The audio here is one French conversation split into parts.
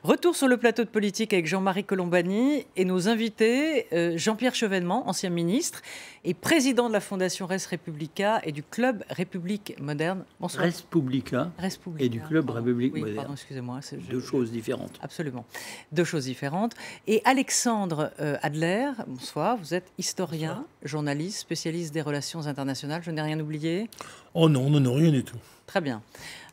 Retour sur le plateau de politique avec Jean-Marie Colombani et nos invités, Jean-Pierre Chevènement, ancien ministre et président de la Fondation Res Publica et du Club République Moderne. Bonsoir. Res Publica et du Club République Moderne. Pardon, excusez-moi. Deux choses différentes. Absolument. Deux choses différentes. Et Alexandre Adler, bonsoir. Vous êtes historien, journaliste, spécialiste des relations internationales. Je n'ai rien oublié? Oh non, non, rien du tout. Très bien.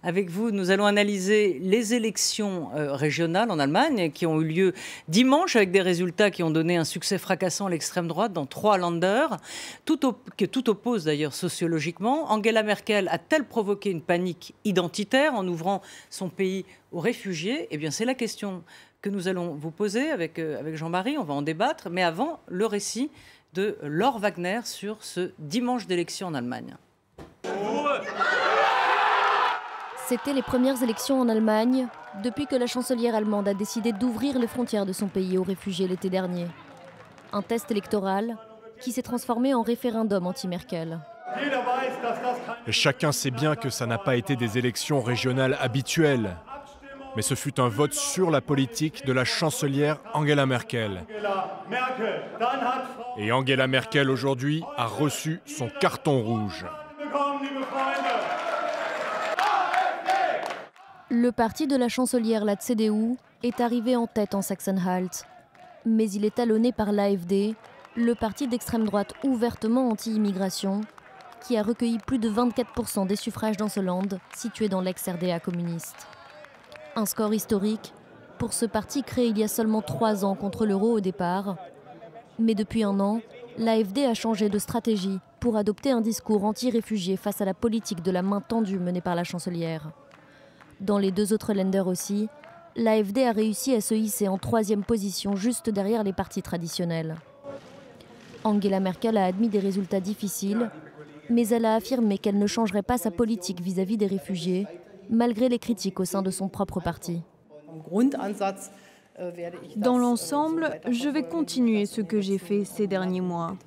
Avec vous, nous allons analyser les élections régionales en Allemagne qui ont eu lieu dimanche avec des résultats qui ont donné un succès fracassant à l'extrême droite dans 3 Länder, que tout oppose d'ailleurs sociologiquement. Angela Merkel a-t-elle provoqué une panique identitaire en ouvrant son pays aux réfugiés? Eh bien, c'est la question que nous allons vous poser avec Jean-Marie. On va en débattre. Mais avant, le récit de Laure Wagner sur ce dimanche d'élection en Allemagne. C'était les premières élections en Allemagne depuis que la chancelière allemande a décidé d'ouvrir les frontières de son pays aux réfugiés l'été dernier. Un test électoral qui s'est transformé en référendum anti-Merkel. Chacun sait bien que ça n'a pas été des élections régionales habituelles, mais ce fut un vote sur la politique de la chancelière Angela Merkel. Et Angela Merkel aujourd'hui a reçu son carton rouge. Le parti de la chancelière, la CDU, est arrivé en tête en Sachsen-Anhalt. Mais il est talonné par l'AfD, le parti d'extrême droite ouvertement anti-immigration, qui a recueilli plus de 24% des suffrages dans ce land, situé dans l'ex-RDA communiste. Un score historique pour ce parti créé il y a seulement 3 ans contre l'euro au départ. Mais depuis 1 an, l'AfD a changé de stratégie pour adopter un discours anti-réfugié face à la politique de la main tendue menée par la chancelière. Dans les 2 autres Länder aussi, l'AfD a réussi à se hisser en 3e position juste derrière les partis traditionnels. Angela Merkel a admis des résultats difficiles, mais elle a affirmé qu'elle ne changerait pas sa politique vis-à-vis des réfugiés, malgré les critiques au sein de son propre parti. Dans l'ensemble, je vais continuer ce que j'ai fait ces derniers mois.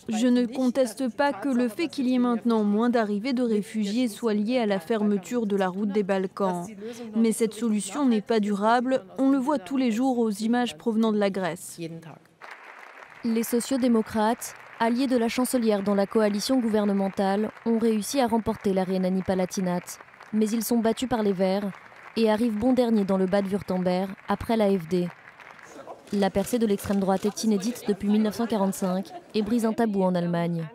Je ne conteste pas que le fait qu'il y ait maintenant moins d'arrivées de réfugiés soit lié à la fermeture de la route des Balkans. Mais cette solution n'est pas durable, on le voit tous les jours aux images provenant de la Grèce. Les sociodémocrates, alliés de la chancelière dans la coalition gouvernementale, ont réussi à remporter la Rhénanie-Palatinat. Mais ils sont battus par les Verts et arrivent bon dernier dans le Bade-Wurtemberg après l'AfD. La percée de l'extrême droite est inédite depuis 1945 et brise un tabou en Allemagne.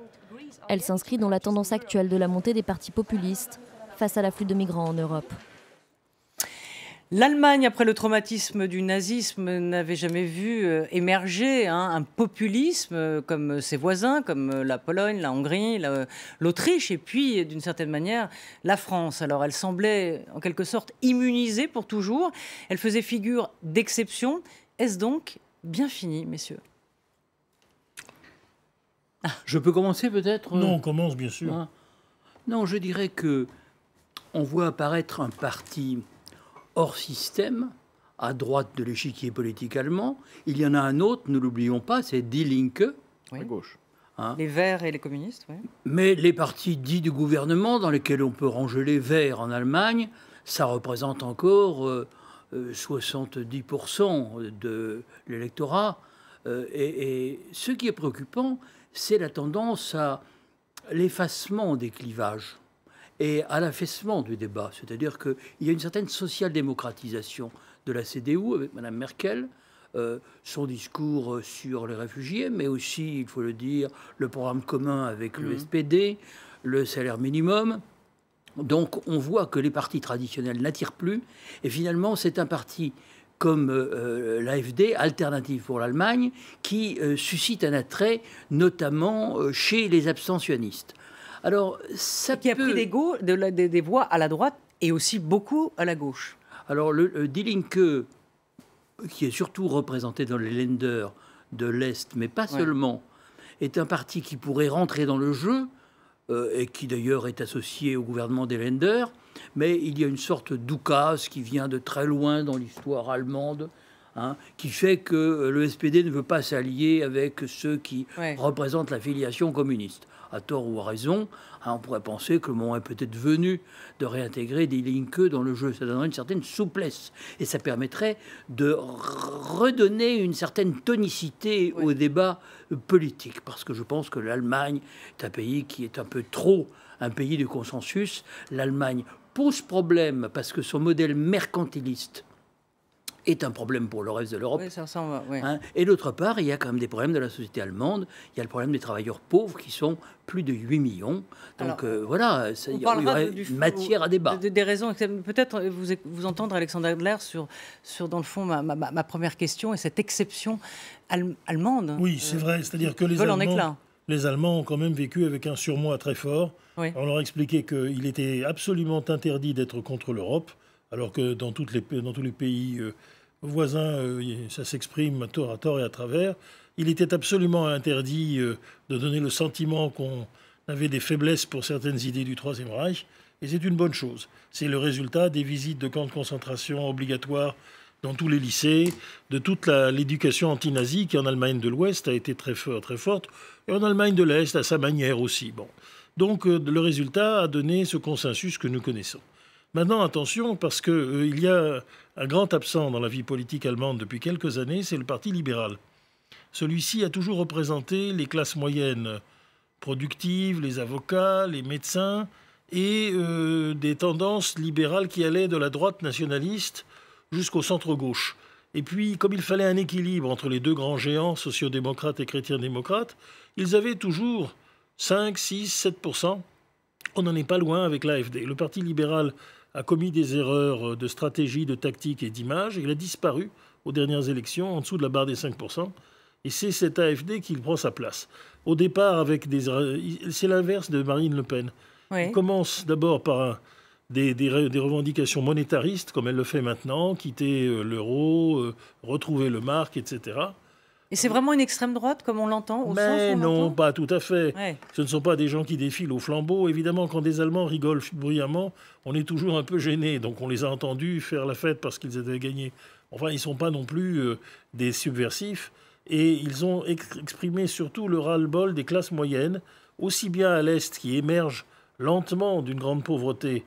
Elle s'inscrit dans la tendance actuelle de la montée des partis populistes face à l'afflux de migrants en Europe. L'Allemagne, après le traumatisme du nazisme, n'avait jamais vu émerger un populisme comme ses voisins, comme la Pologne, la Hongrie, l'Autriche et puis, d'une certaine manière, la France. Alors, elle semblait en quelque sorte immunisée pour toujours. Elle faisait figure d'exception. Est-ce donc bien fini, messieurs? Je peux commencer peut-être? Non, on commence bien sûr. Hein? Non, je dirais que on voit apparaître un parti hors système, à droite de l'échiquier politique allemand. Il y en a un autre, ne l'oublions pas, c'est Die Linke. Oui. À gauche. Hein? Les Verts et les communistes, oui. Mais les partis dits du gouvernement, dans lesquels on peut ranger les Verts en Allemagne, ça représente encore 70% de l'électorat. Et ce qui est préoccupant, c'est la tendance à l'effacement des clivages et à l'affaissement du débat. C'est-à-dire qu'il y a une certaine social-démocratisation de la CDU avec Mme Merkel, son discours sur les réfugiés, mais aussi, il faut le dire, le programme commun avec le SPD, le salaire minimum. Donc on voit que les partis traditionnels n'attirent plus. Et finalement, c'est un parti comme l'AfD, Alternative pour l'Allemagne, qui suscite un attrait, notamment chez les abstentionnistes. Alors, ça qui a pris des voix à la droite et aussi beaucoup à la gauche. Alors, le Die Linke, qui est surtout représenté dans les Länder de l'Est, mais pas seulement, est un parti qui pourrait rentrer dans le jeu, et qui d'ailleurs est associé au gouvernement des Länder, mais il y a une sorte d'oukase qui vient de très loin dans l'histoire allemande, qui fait que le SPD ne veut pas s'allier avec ceux qui représentent la filiation communiste. À tort ou à raison, on pourrait penser que le moment est peut-être venu de réintégrer Die Linke dans le jeu. Ça donnerait une certaine souplesse et ça permettrait de redonner une certaine tonicité au débat politique. Parce que je pense que l'Allemagne est un pays qui est un peu trop un pays du consensus. L'Allemagne pose problème parce que son modèle mercantiliste est un problème pour le reste de l'Europe. Oui, ça ressemble, oui. Et d'autre part, il y a quand même des problèmes de la société allemande. Il y a le problème des travailleurs pauvres qui sont plus de 8 millions. Donc voilà, il y aurait matière à débat. Des raisons, peut-être vous entendre, Alexandre Adler, sur dans le fond, ma première question et cette exception allemande. Oui, c'est vrai. C'est-à-dire que les Allemands ont quand même vécu avec un surmoi très fort. Oui. On leur a expliqué qu'il était absolument interdit d'être contre l'Europe, alors que dans tous les pays voisins, ça s'exprime à tort et à travers. Il était absolument interdit de donner le sentiment qu'on avait des faiblesses pour certaines idées du Troisième Reich, et c'est une bonne chose. C'est le résultat des visites de camps de concentration obligatoires dans tous les lycées, de toute l'éducation anti-nazie qui en Allemagne de l'Ouest a été très forte, et en Allemagne de l'Est à sa manière aussi. Bon. Donc le résultat a donné ce consensus que nous connaissons. Maintenant, attention, parce qu'il y a un grand absent dans la vie politique allemande depuis quelques années, c'est le Parti libéral. Celui-ci a toujours représenté les classes moyennes productives, les avocats, les médecins, et des tendances libérales qui allaient de la droite nationaliste jusqu'au centre-gauche. Et puis, comme il fallait un équilibre entre les deux grands géants, sociodémocrates et chrétiens-démocrates, ils avaient toujours 5, 6, 7%. On n'en est pas loin avec l'AfD. Le Parti libéral a commis des erreurs de stratégie, de tactique et d'image. Il a disparu aux dernières élections, en dessous de la barre des 5%. Et c'est cette AfD qui prend sa place. Au départ, c'est l'inverse de Marine Le Pen. Oui. Il commence d'abord par des revendications monétaristes, comme elle le fait maintenant, quitter l'euro, retrouver le mark, etc. Et c'est vraiment une extrême droite, comme on l'entend Mais non, pas tout à fait. Ouais. Ce ne sont pas des gens qui défilent au flambeau. Évidemment, quand des Allemands rigolent bruyamment, on est toujours un peu gêné. Donc on les a entendus faire la fête parce qu'ils avaient gagné. Enfin, ils ne sont pas non plus des subversifs. Et ils ont exprimé surtout le ras-le-bol des classes moyennes, aussi bien à l'Est, qui émerge lentement d'une grande pauvreté,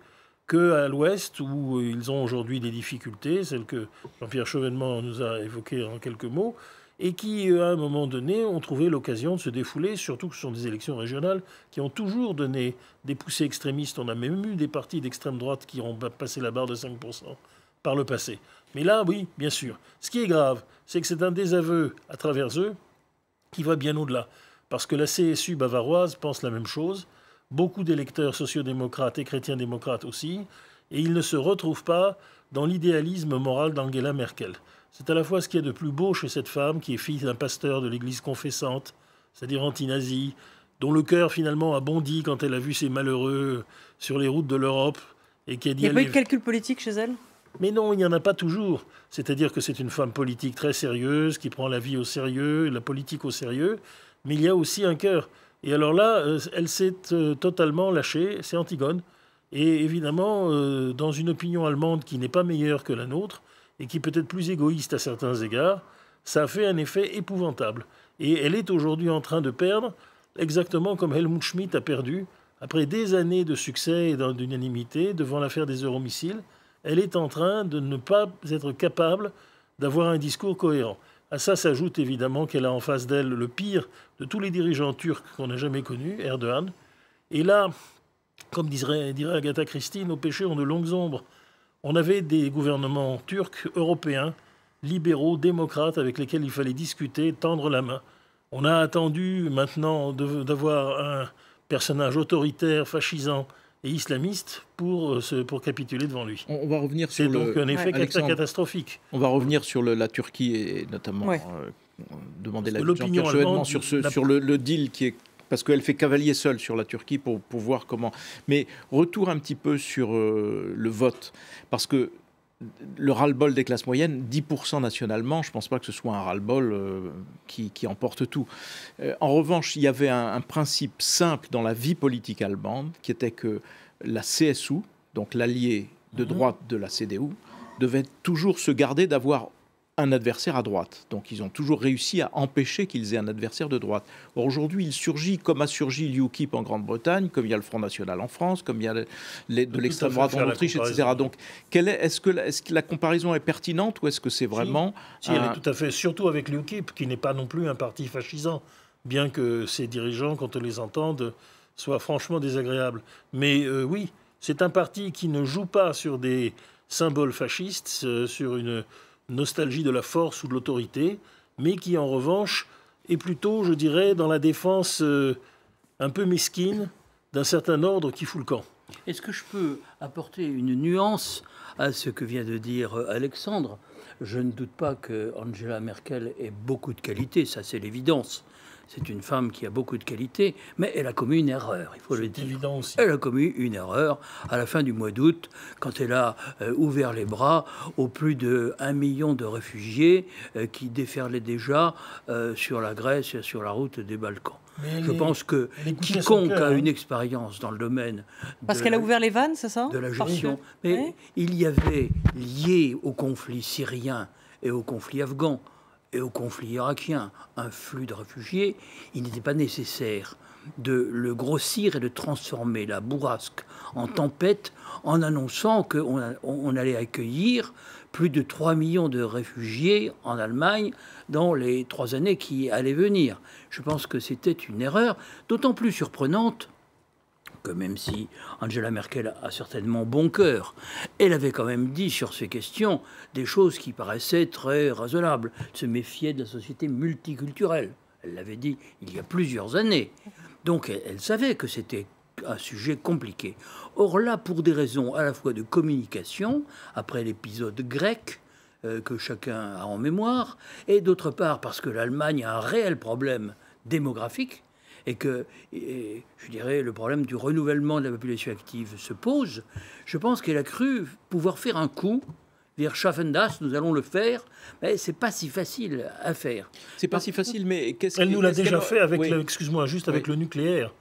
qu'à l'Ouest, où ils ont aujourd'hui des difficultés, celles que Jean-Pierre Chevènement nous a évoquées en quelques mots, et qui, à un moment donné, ont trouvé l'occasion de se défouler, surtout que ce sont des élections régionales qui ont toujours donné des poussées extrémistes. On a même eu des partis d'extrême droite qui ont passé la barre de 5% par le passé. Mais là, oui, bien sûr. Ce qui est grave, c'est que c'est un désaveu à travers eux qui va bien au-delà. Parce que la CSU bavaroise pense la même chose, beaucoup d'électeurs sociodémocrates et chrétiens-démocrates aussi, et ils ne se retrouvent pas dans l'idéalisme moral d'Angela Merkel. C'est à la fois ce qu'il y a de plus beau chez cette femme, qui est fille d'un pasteur de l'église confessante, c'est-à-dire anti-nazi, dont le cœur finalement a bondi quand elle a vu ces malheureux sur les routes de l'Europe. Et qui a dit, il n'y a pas eu de calcul politique chez elle ? Mais non, il n'y en a pas toujours. C'est-à-dire que c'est une femme politique très sérieuse, qui prend la vie au sérieux, la politique au sérieux, mais il y a aussi un cœur. Et alors là, elle s'est totalement lâchée, c'est Antigone. Et évidemment, dans une opinion allemande qui n'est pas meilleure que la nôtre, et qui peut être plus égoïste à certains égards, ça a fait un effet épouvantable. Et elle est aujourd'hui en train de perdre, exactement comme Helmut Schmidt a perdu, après des années de succès et d'unanimité devant l'affaire des euromissiles, elle est en train de ne pas être capable d'avoir un discours cohérent. À ça s'ajoute évidemment qu'elle a en face d'elle le pire de tous les dirigeants turcs qu'on n'a jamais connus, Erdogan. Et là, comme dirait Agatha Christie, nos péchés ont de longues ombres. On avait des gouvernements turcs, européens, libéraux, démocrates, avec lesquels il fallait discuter, tendre la main. On a attendu maintenant d'avoir un personnage autoritaire, fascisant et islamiste pour capituler devant lui. On va revenir sur C'est donc un effet catastrophique. On va revenir sur la Turquie et notamment demander l'avis de Jean-Pierre Chevènement sur le deal qui est... Parce qu'elle fait cavalier seul sur la Turquie pour voir comment... Mais retour un petit peu sur le vote. Parce que le ras-le-bol des classes moyennes, 10% nationalement, je ne pense pas que ce soit un ras-le-bol qui emporte tout. En revanche, il y avait un principe simple dans la vie politique allemande, qui était que la CSU, donc l'allié de droite de la CDU, devait toujours se garder d'avoir un adversaire à droite. Donc ils ont toujours réussi à empêcher qu'ils aient un adversaire de droite. Or aujourd'hui, il surgit comme a surgi l'UKIP en Grande-Bretagne, comme il y a le Front National en France, comme il y a de l'extrême droite en Autriche, etc. Donc est-ce que la comparaison est pertinente ou est-ce que c'est vraiment... Si, elle est tout à fait, surtout avec l'UKIP, qui n'est pas non plus un parti fascisant, bien que ses dirigeants, quand on les entend, soient franchement désagréables. Mais oui, c'est un parti qui ne joue pas sur des symboles fascistes, sur une nostalgie de la force ou de l'autorité, mais qui en revanche est plutôt, je dirais, dans la défense un peu mesquine d'un certain ordre qui fout le camp. Est-ce que je peux apporter une nuance à ce que vient de dire Alexandre? Je ne doute pas que Angela Merkel ait beaucoup de qualités, ça c'est l'évidence. C'est une femme qui a beaucoup de qualités, mais elle a commis une erreur, il faut le dire. Évident aussi. Elle a commis une erreur à la fin du mois d'août, quand elle a ouvert les bras aux plus de 1 million de réfugiés qui déferlaient déjà sur la Grèce et sur la route des Balkans. Je pense que quiconque a une expérience dans le domaine... Parce qu'elle a ouvert les vannes, c'est ça? De la gestion. Mais il y avait, lié au conflit syrien et au conflit afghan, et au conflit irakien, un flux de réfugiés, il n'était pas nécessaire de le grossir et de transformer la bourrasque en tempête en annonçant qu'on allait accueillir plus de 3 millions de réfugiés en Allemagne dans les 3 années qui allaient venir. Je pense que c'était une erreur, d'autant plus surprenante que même si Angela Merkel a certainement bon cœur, elle avait quand même dit sur ces questions des choses qui paraissaient très raisonnables, se méfier de la société multiculturelle. Elle l'avait dit il y a plusieurs années. Donc elle savait que c'était un sujet compliqué. Or là, pour des raisons à la fois de communication, après l'épisode grec, que chacun a en mémoire, et d'autre part parce que l'Allemagne a un réel problème démographique, et que, je dirais, le problème du renouvellement de la population active se pose, je pense qu'elle a cru pouvoir faire un coup. Wir schaffen das, nous allons le faire, mais c'est pas si facile à faire. C'est pas si facile, mais qu'est-ce Elle nous l'a déjà fait avec, excuse-moi, juste avec le nucléaire,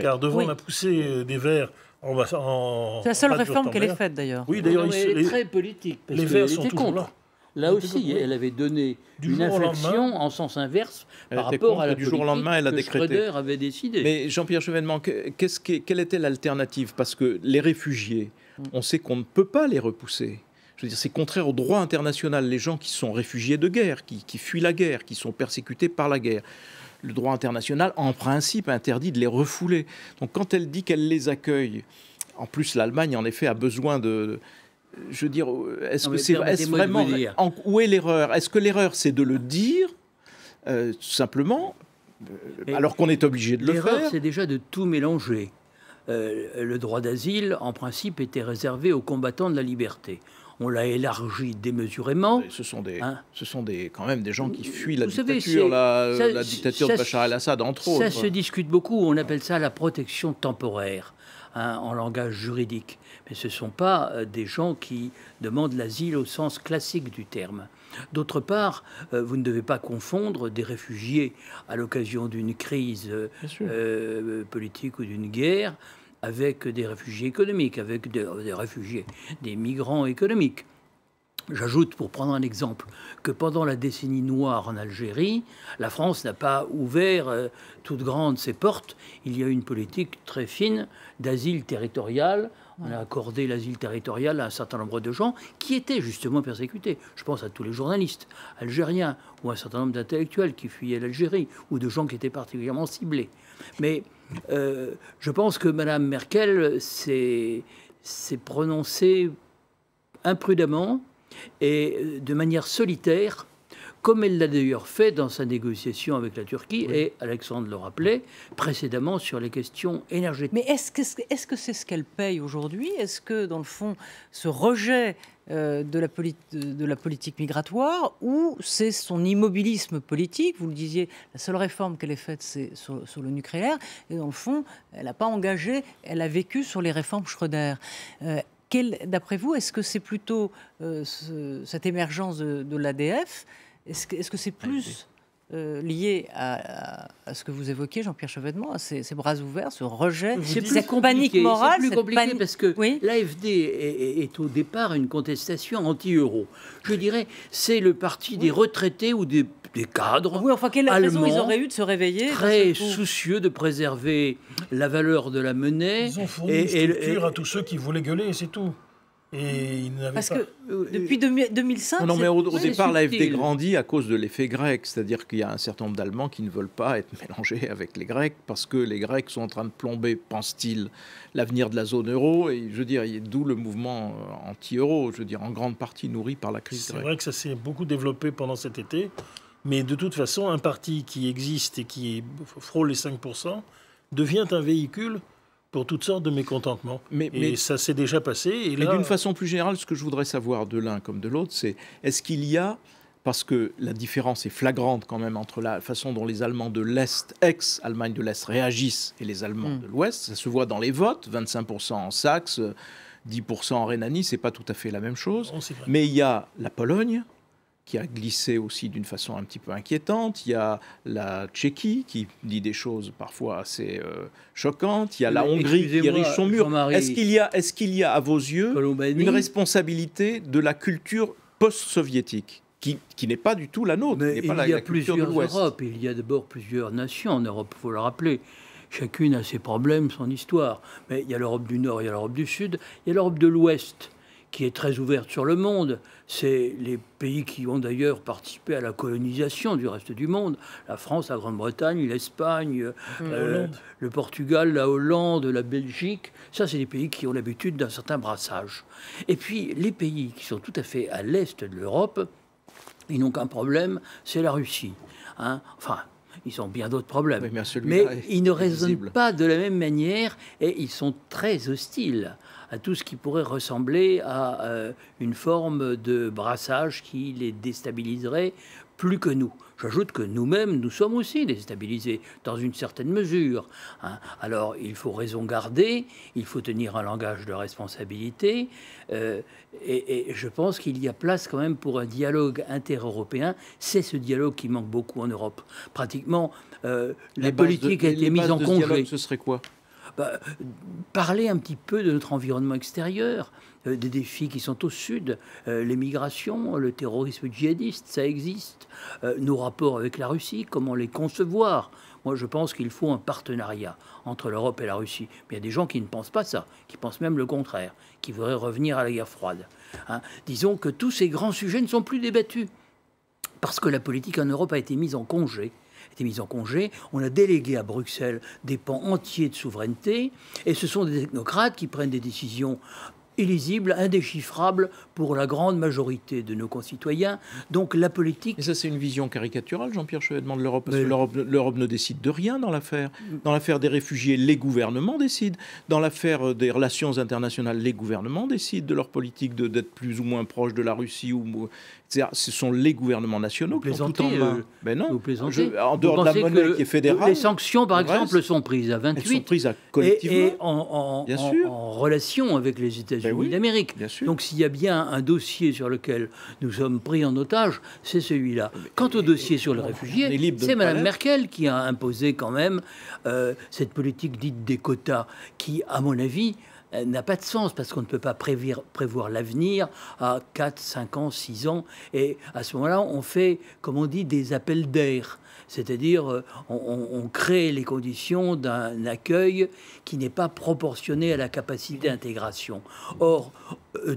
car devant la poussée des Verts, c'est la seule réforme qu'elle ait faite d'ailleurs. Oui, d'ailleurs, elle est très politique. Parce les Verts sont toujours là. Là aussi, elle avait donné une inflexion en sens inverse par rapport à la du jour au lendemain, elle a décrété. Schröder avait décidé. Mais Jean-Pierre Chevènement, quelle était l'alternative? Parce que les réfugiés, on sait qu'on ne peut pas les repousser. Je veux dire, c'est contraire au droit international. Les gens qui sont réfugiés de guerre, qui fuient la guerre, qui sont persécutés par la guerre. Le droit international, en principe, interdit de les refouler. Donc quand elle dit qu'elle les accueille, en plus l'Allemagne, en effet, a besoin de... Je veux dire, est-ce vraiment... Où est l'erreur? Est-ce que l'erreur, c'est de le dire, tout simplement, alors qu'on est obligé de le faire? L'erreur, c'est déjà de tout mélanger. Le droit d'asile, en principe, était réservé aux combattants de la liberté. On l'a élargi démesurément. Ce sont quand même des gens qui fuient la dictature, la dictature de Bachar el-Assad, entre autres. Ça se discute beaucoup. On appelle ça la protection temporaire, en langage juridique. Mais ce ne sont pas des gens qui demandent l'asile au sens classique du terme. D'autre part, vous ne devez pas confondre des réfugiés à l'occasion d'une crise politique ou d'une guerre avec des réfugiés économiques, avec des réfugiés, des migrants économiques. J'ajoute, pour prendre un exemple, que pendant la décennie noire en Algérie, la France n'a pas ouvert toutes grandes ses portes. Il y a une politique très fine d'asile territorial. On a accordé l'asile territorial à un certain nombre de gens qui étaient justement persécutés. Je pense à tous les journalistes algériens ou à un certain nombre d'intellectuels qui fuyaient l'Algérie ou de gens qui étaient particulièrement ciblés. Mais je pense que Mme Merkel s'est prononcée imprudemment et de manière solitaire, comme elle l'a d'ailleurs fait dans sa négociation avec la Turquie, et Alexandre le rappelait, précédemment sur les questions énergétiques. Mais est-ce que c'est ce qu'elle paye aujourd'hui? Est-ce que, dans le fond, ce rejet de la politique migratoire, ou c'est son immobilisme politique? Vous le disiez, la seule réforme qu'elle ait faite, c'est sur le nucléaire, et dans le fond, elle n'a pas engagé, elle a vécu sur les réformes Schröder. D'après vous, est-ce que c'est plutôt cette émergence de l'ADF? Est-ce que c'est plus lié à ce que vous évoquiez, Jean-Pierre Chevènement, à ces bras ouverts, ce rejet, cette panique morale. C'est plus compliqué parce que l'AfD est au départ une contestation anti-euro. Je dirais, c'est le parti des retraités ou des cadres quelle raison ils auraient eu de se réveiller très soucieux de préserver la valeur de la monnaie. Ils ont fourni une structure à tous ceux qui voulaient gueuler, et c'est tout. Et ils n'avaient que depuis 2005... Non, mais au départ, l'AfD grandit à cause de l'effet grec. C'est-à-dire qu'il y a un certain nombre d'Allemands qui ne veulent pas être mélangés avec les Grecs parce que les Grecs sont en train de plomber, pense-t-il, l'avenir de la zone euro. Et je veux dire, d'où le mouvement anti-euro, je veux dire, en grande partie nourri par la crise grecque. C'est vrai que ça s'est beaucoup développé pendant cet été. Mais de toute façon, un parti qui existe et qui frôle les 5% devient un véhicule pour toutes sortes de mécontentements. Mais ça s'est déjà passé. Et mais d'une façon plus générale, ce que je voudrais savoir de l'un comme de l'autre, c'est est-ce qu'il y a, parce que la différence est flagrante quand même entre la façon dont les Allemands de l'Est, ex-Allemagne de l'Est, réagissent et les Allemands de l'Ouest, ça se voit dans les votes, 25% en Saxe, 10% en Rhénanie, c'est pas tout à fait la même chose. Mais il y a la Pologne, qui a glissé aussi d'une façon un petit peu inquiétante. Il y a la Tchéquie qui dit des choses parfois assez choquantes. Il y a la Hongrie qui érige son mur. Est-ce qu'il y a, à vos yeux, une responsabilité de la culture post-soviétique qui n'est pas du tout la nôtre, il y a plusieurs Europes. Il y a d'abord plusieurs nations en Europe, il faut le rappeler. Chacune a ses problèmes, son histoire. Mais il y a l'Europe du Nord, il y a l'Europe du Sud, il y a l'Europe de l'Ouest, qui est très ouverte sur le monde. C'est les pays qui ont d'ailleurs participé à la colonisation du reste du monde. La France, la Grande-Bretagne, l'Espagne, le Portugal, la Hollande, la Belgique. Ça, c'est des pays qui ont l'habitude d'un certain brassage. Et puis, les pays qui sont tout à fait à l'est de l'Europe, ils n'ont qu'un problème, c'est la Russie. Ils ont bien d'autres problèmes. Mais ils ne raisonnent pas de la même manière et ils sont très hostiles à tout ce qui pourrait ressembler à une forme de brassage qui les déstabiliserait plus que nous. J'ajoute que nous-mêmes, nous sommes aussi déstabilisés dans une certaine mesure. Alors, il faut raison garder, il faut tenir un langage de responsabilité, et je pense qu'il y a place quand même pour un dialogue inter-européen. C'est ce dialogue qui manque beaucoup en Europe. Pratiquement, la politique a été mise en congé. Dialogue, ce serait quoi ? Parler un petit peu de notre environnement extérieur, des défis qui sont au sud, les migrations, le terrorisme djihadiste, ça existe, nos rapports avec la Russie, comment les concevoir. Moi, je pense qu'il faut un partenariat entre l'Europe et la Russie. Mais il y a des gens qui ne pensent pas ça, qui pensent même le contraire, qui voudraient revenir à la guerre froide. Disons que tous ces grands sujets ne sont plus débattus, parce que la politique en Europe a été mise en congé. On a délégué à Bruxelles des pans entiers de souveraineté, et ce sont des technocrates qui prennent des décisions illisibles, indéchiffrables pour la grande majorité de nos concitoyens. Donc la politique... Et ça, c'est une vision caricaturale, Jean-Pierre Chevènement, de l'Europe, parce que l'Europe ne décide de rien dans l'affaire. Dans l'affaire des réfugiés, les gouvernements décident. Dans l'affaire des relations internationales, les gouvernements décident de leur politique d'être plus ou moins proche de la Russie. Ce sont les gouvernements nationaux qui sont tout en main. Mais non, en dehors de la monnaie qui est fédérale... Les sanctions, par exemple, sont prises à 28. Elles sont prises collectivement. Et en relation avec les États-Unis d'Amérique. Donc s'il y a bien un dossier sur lequel nous sommes pris en otage, c'est celui-là. Quant au dossier sur les réfugiés, c'est Mme Merkel qui a imposé quand même cette politique dite des quotas qui, à mon avis, n'a pas de sens parce qu'on ne peut pas prévoir l'avenir à 4, 5 ans, 6 ans. Et à ce moment-là, on fait, comme on dit, des appels d'air. C'est-à-dire, on crée les conditions d'un accueil qui n'est pas proportionné à la capacité d'intégration. Or,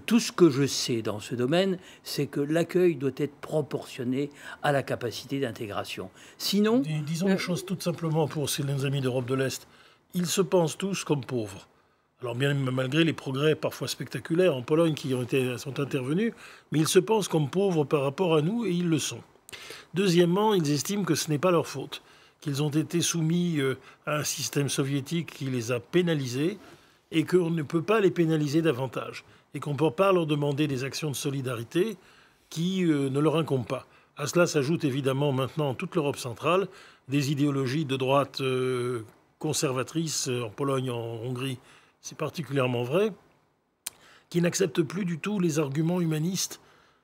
tout ce que je sais dans ce domaine, c'est que l'accueil doit être proportionné à la capacité d'intégration. Sinon... Disons une chose toute simplement pour nos amis d'Europe de l'Est. Ils se pensent tous comme pauvres. Alors bien malgré les progrès parfois spectaculaires en Pologne qui sont intervenus, mais ils se pensent comme pauvres par rapport à nous et ils le sont. Deuxièmement, ils estiment que ce n'est pas leur faute, qu'ils ont été soumis à un système soviétique qui les a pénalisés et qu'on ne peut pas les pénaliser davantage et qu'on ne peut pas leur demander des actions de solidarité qui ne leur incombent pas. À cela s'ajoute évidemment maintenant toute l'Europe centrale, des idéologies de droite conservatrices en Pologne, en Hongrie, c'est particulièrement vrai, qui n'acceptent plus du tout les arguments humanistes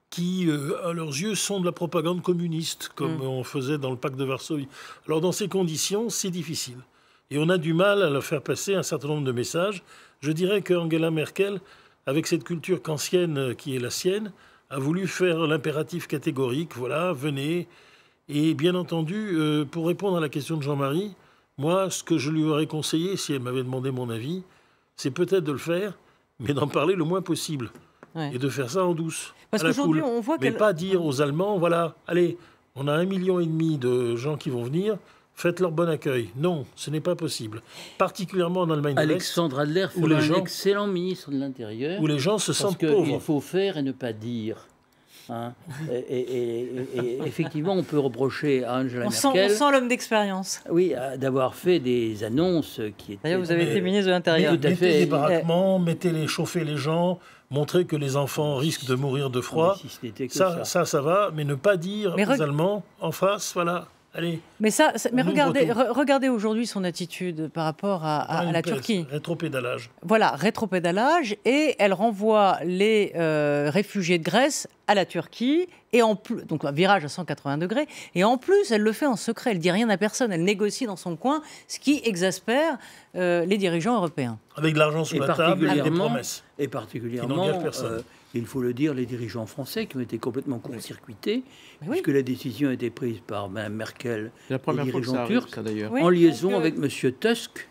qui, à leurs yeux, sont de la propagande communiste, comme on faisait dans le pacte de Varsovie. Alors, dans ces conditions, c'est difficile. Et on a du mal à leur faire passer un certain nombre de messages. Je dirais qu'Angela Merkel, avec cette culture kantienne qui est la sienne, a voulu faire l'impératif catégorique, voilà, venez. Et bien entendu, pour répondre à la question de Jean-Marie, moi, ce que je lui aurais conseillé, si elle m'avait demandé mon avis, c'est peut-être de le faire, mais d'en parler le moins possible. Ouais. Et de faire ça en douce. Parce qu'aujourd'hui, on voit mais pas dire aux Allemands, voilà, allez, on a 1,5 million de gens qui vont venir, faites leur bon accueil. Non, ce n'est pas possible. Particulièrement en Allemagne de l'Est. Alexandre Adler fut un excellent ministre de l'Intérieur. Où les gens se sentent pauvres. Il faut faire et ne pas dire. Hein. Et effectivement, on peut reprocher à Angela Merkel... On sent l'homme d'expérience. Oui, d'avoir fait des annonces qui étaient... D'ailleurs, vous avez été ministre de l'Intérieur. Mettez des baraquements, chauffer les gens, montrer que les enfants risquent de mourir de froid. Ça va, mais ne pas dire aux Allemands, en face, voilà... Allez, mais regardez aujourd'hui son attitude par rapport à la Turquie. Rétropédalage. Voilà, rétropédalage, et elle renvoie les réfugiés de Grèce à la Turquie, et en plus, donc un virage à 180 degrés, et en plus elle le fait en secret, elle dit rien à personne, elle négocie dans son coin, ce qui exaspère les dirigeants européens. Avec de l'argent sous la table et des promesses. Et particulièrement, il faut le dire, les dirigeants français qui ont été complètement court-circuités, puisque la décision a été prise par Mme Merkel, les dirigeants turcs, en liaison avec M. Tusk,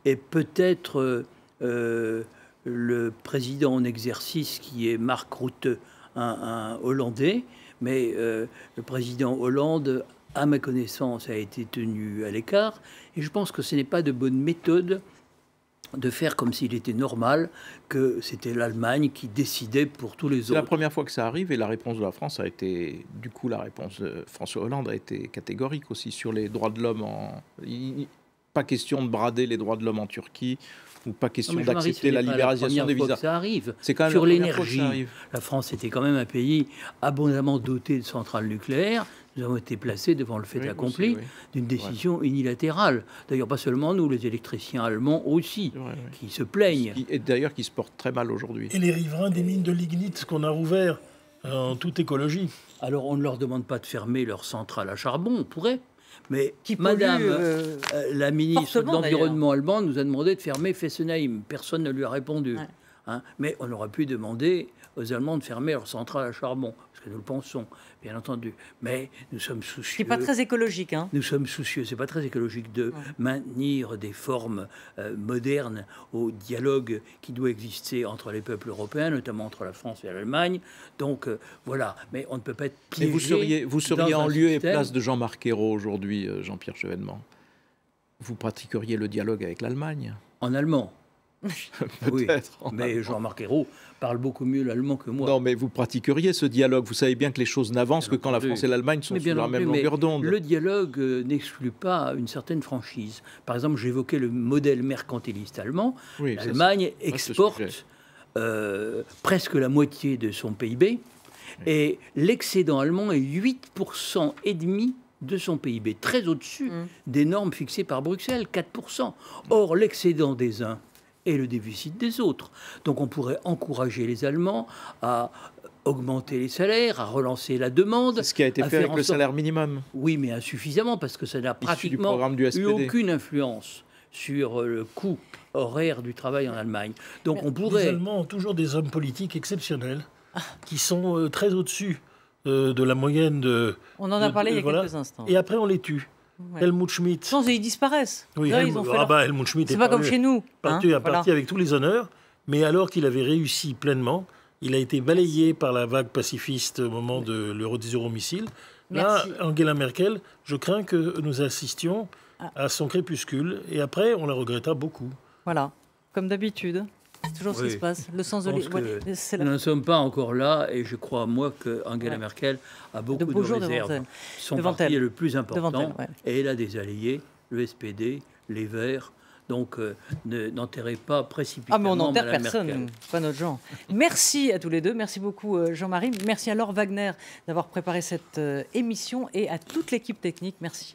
et peut-être le président en exercice qui est Mark Rutte, un Hollandais, mais le président Hollande, à ma connaissance, a été tenu à l'écart, et je pense que ce n'est pas de bonne méthode de faire comme s'il était normal que c'était l'Allemagne qui décidait pour tous les autres. C'est la première fois que ça arrive, et la réponse de la France a été... Du coup, la réponse de François Hollande a été catégorique aussi sur les droits de l'homme. Pas question de brader les droits de l'homme en Turquie, ou pas question d'accepter la libéralisation des visas. Ça arrive. C'est quand même sur l'énergie. La France était quand même un pays abondamment doté de centrales nucléaires. Nous avons été placés devant le fait accompli d'une décision unilatérale. D'ailleurs, pas seulement nous, les électriciens allemands aussi, qui se plaignent. Et d'ailleurs qui se portent très mal aujourd'hui. Et les riverains des mines de lignite qu'on a rouvert en toute écologie. Alors, on ne leur demande pas de fermer leurs centrales à charbon, on pourrait. Mais Madame la ministre de l'Environnement allemande nous a demandé de fermer Fessenheim. Personne ne lui a répondu. Ouais. Hein, mais on aurait pu demander aux Allemands de fermer leurs centrales à charbon, parce que nous le pensons, bien entendu. Mais nous sommes soucieux... C'est pas très écologique, hein. Nous sommes soucieux, c'est pas très écologique de maintenir des formes modernes au dialogue qui doit exister entre les peuples européens, notamment entre la France et l'Allemagne. Donc voilà, mais on ne peut pas être piégé. Vous seriez en lieu et place de Jean-Marc Ayrault aujourd'hui, Jean-Pierre Chevènement. Vous pratiqueriez le dialogue avec l'Allemagne? En allemand. Oui, mais Jean-Marc Ayrault parle beaucoup mieux l'allemand que moi. Non, mais vous pratiqueriez ce dialogue. Vous savez bien que les choses n'avancent que quand la France et l'Allemagne sont sur la même longueur d'onde. Le dialogue n'exclut pas une certaine franchise. Par exemple, j'évoquais le modèle mercantiliste allemand. Oui, l'Allemagne exporte presque la moitié de son PIB, et l'excédent allemand est 8,5% de son PIB, très au-dessus des normes fixées par Bruxelles, 4%. Or, l'excédent des uns et le déficit des autres. Donc on pourrait encourager les Allemands à augmenter les salaires, à relancer la demande. Ce qui a été fait avec le salaire minimum. Oui, mais insuffisamment, parce que ça n'a pratiquement eu aucune influence sur le coût horaire du travail en Allemagne. Donc on pourrait... Les Allemands ont toujours des hommes politiques exceptionnels, qui sont très au-dessus de la moyenne de... On en a parlé il y a quelques instants. Et après on les tue. Ouais. Helmut Schmidt. Non, ils disparaissent. Oui, Helmut Schmidt c'est pas comme chez nous. Parti avec tous les honneurs, mais alors qu'il avait réussi pleinement, il a été balayé par la vague pacifiste au moment des euromissiles. Là, Angela Merkel, je crains que nous assistions à son crépuscule, et après, on la regrettera beaucoup. Voilà, comme d'habitude. C'est toujours ce qui se passe. Le sens de nous n'en sommes pas encore là, et je crois, moi, que Angela Merkel a beaucoup de réserves. Son parti est le plus important, et elle a des alliés, le SPD, les Verts. Donc, n'enterrez pas précipitamment mais on n'enterre Madame personne, Merkel. Pas notre genre. Merci à tous les deux. Merci beaucoup, Jean-Marie. Merci à Laure Wagner d'avoir préparé cette émission, et à toute l'équipe technique. Merci.